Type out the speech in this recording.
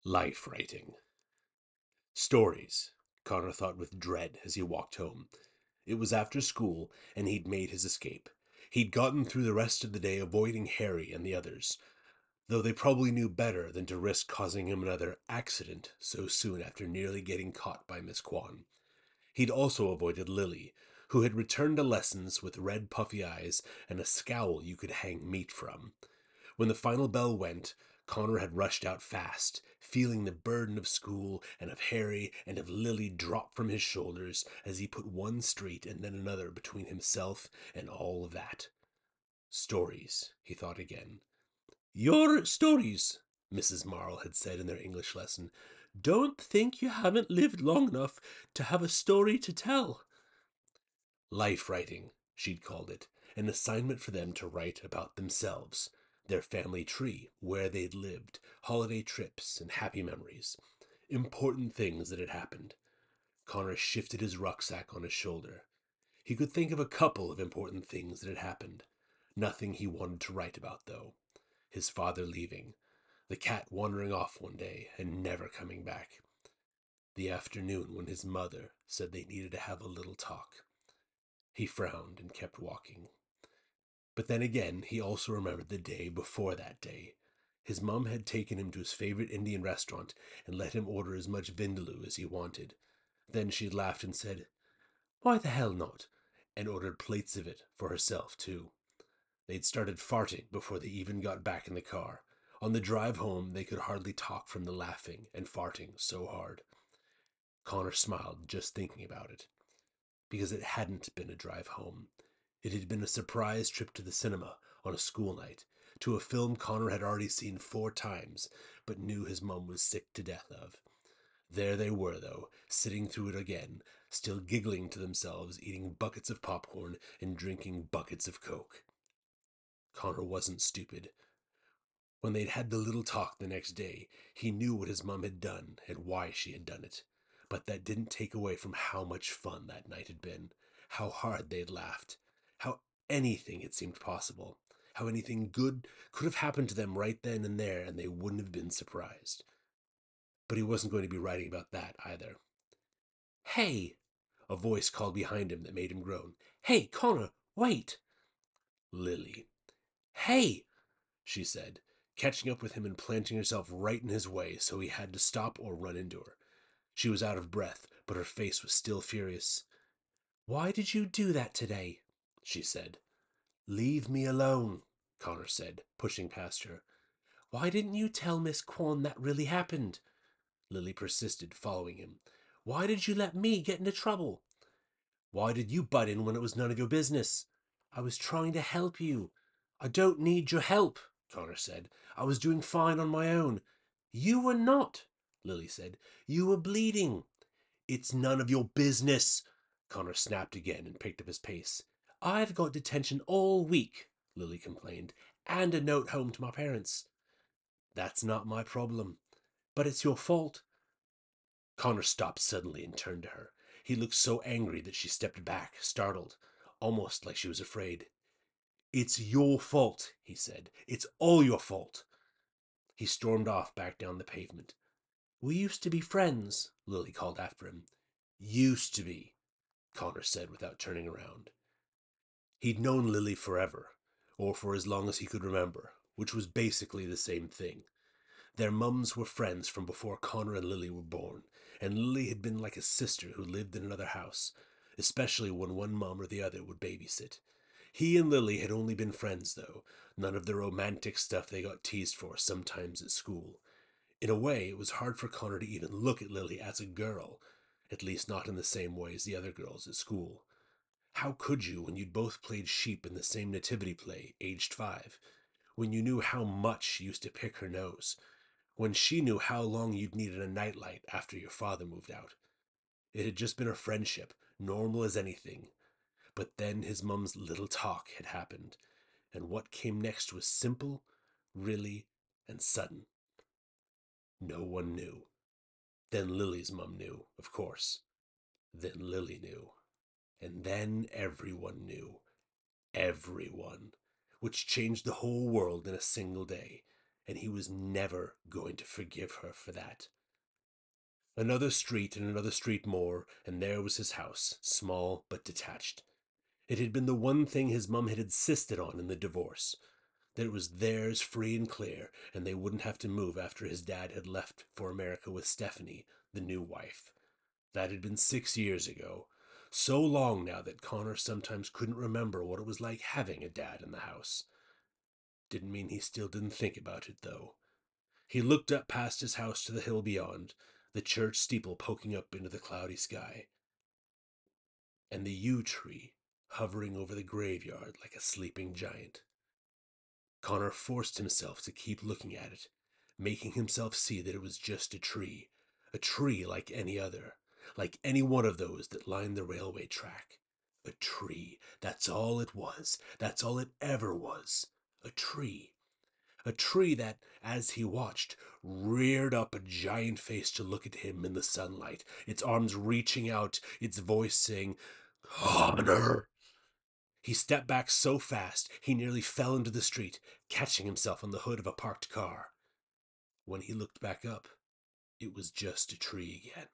Life writing. Stories, Connor thought with dread as he walked home. It was after school, and he'd made his escape. He'd gotten through the rest of the day avoiding Harry and the others, though they probably knew better than to risk causing him another accident so soon after nearly getting caught by Miss Kwan. He'd also avoided Lily, who had returned to lessons with red puffy eyes and a scowl you could hang meat from. When the final bell went, Connor had rushed out fast, feeling the burden of school and of Harry and of Lily drop from his shoulders as he put one street and then another between himself and all of that. Stories, he thought again. Your stories, Mrs. Marle had said in their English lesson. Don't think you haven't lived long enough to have a story to tell. Life writing, she'd called it, an assignment for them to write about themselves, their family tree, where they'd lived, holiday trips, and happy memories. Important things that had happened. Connor shifted his rucksack on his shoulder. He could think of a couple of important things that had happened. Nothing he wanted to write about, though. His father leaving, the cat wandering off one day and never coming back, the afternoon when his mother said they needed to have a little talk. He frowned and kept walking. But then again, he also remembered the day before that day. His mum had taken him to his favorite Indian restaurant and let him order as much vindaloo as he wanted. Then she had laughed and said, "Why the hell not?" and ordered plates of it for herself, too. They'd started farting before they even got back in the car. On the drive home, they could hardly talk from the laughing and farting so hard. Connor smiled just thinking about it, because it hadn't been a drive home. It had been a surprise trip to the cinema on a school night, to a film Connor had already seen 4 times, but knew his mum was sick to death of. There they were, though, sitting through it again, still giggling to themselves, eating buckets of popcorn and drinking buckets of Coke. Connor wasn't stupid. When they'd had the little talk the next day, he knew what his mum had done and why she had done it. But that didn't take away from how much fun that night had been, how hard they had laughed, how anything had seemed possible, how anything good could have happened to them right then and there and they wouldn't have been surprised. But he wasn't going to be writing about that either. "Hey!" A voice called behind him that made him groan. "Hey, Connor, wait!" Lily. "Hey!" she said, catching up with him and planting herself right in his way so he had to stop or run into her. She was out of breath, but her face was still furious. "Why did you do that today?" she said. "Leave me alone," Connor said, pushing past her. "Why didn't you tell Miss Kwan that really happened?" Lily persisted, following him. "Why did you let me get into trouble?" "Why did you butt in when it was none of your business?" "I was trying to help you." "I don't need your help," Connor said. "I was doing fine on my own." "You were not," Lily said. "You were bleeding." "It's none of your business," Connor snapped again and picked up his pace. "I've got detention all week," Lily complained, "and a note home to my parents." "That's not my problem." "But it's your fault." Connor stopped suddenly and turned to her. He looked so angry that she stepped back, startled, almost like she was afraid. "It's your fault," he said. "It's all your fault." He stormed off back down the pavement. "We used to be friends," Lily called after him. "Used to be," Connor said without turning around. He'd known Lily forever, or for as long as he could remember, which was basically the same thing. Their mums were friends from before Connor and Lily were born, and Lily had been like a sister who lived in another house, especially when one mum or the other would babysit. He and Lily had only been friends, though, none of the romantic stuff they got teased for sometimes at school. In a way, it was hard for Connor to even look at Lily as a girl, at least not in the same way as the other girls at school. How could you when you'd both played sheep in the same nativity play, aged 5? When you knew how much she used to pick her nose? When she knew how long you'd needed a nightlight after your father moved out? It had just been a friendship, normal as anything. But then his mum's little talk had happened, and what came next was simple, really, and sudden. No one knew. Then Lily's mum knew, of course. Then Lily knew. And then everyone knew. Everyone. Which changed the whole world in a single day. and he was never going to forgive her for that. Another street and another street more, and there was his house, small but detached. It had been the one thing his mum had insisted on in the divorce, that it was theirs free and clear, and they wouldn't have to move after his dad had left for America with Stephanie, the new wife. That had been 6 years ago. So long now that Connor sometimes couldn't remember what it was like having a dad in the house. Didn't mean he still didn't think about it, though. He looked up past his house to the hill beyond, the church steeple poking up into the cloudy sky, and the yew tree hovering over the graveyard like a sleeping giant. Connor forced himself to keep looking at it, making himself see that it was just a tree like any other, like any one of those that lined the railway track. A tree, that's all it was, that's all it ever was. A tree. A tree that, as he watched, reared up a giant face to look at him in the sunlight, its arms reaching out, its voice saying, "Connor!" He stepped back so fast he nearly fell into the street, catching himself on the hood of a parked car. When he looked back up, it was just a tree again.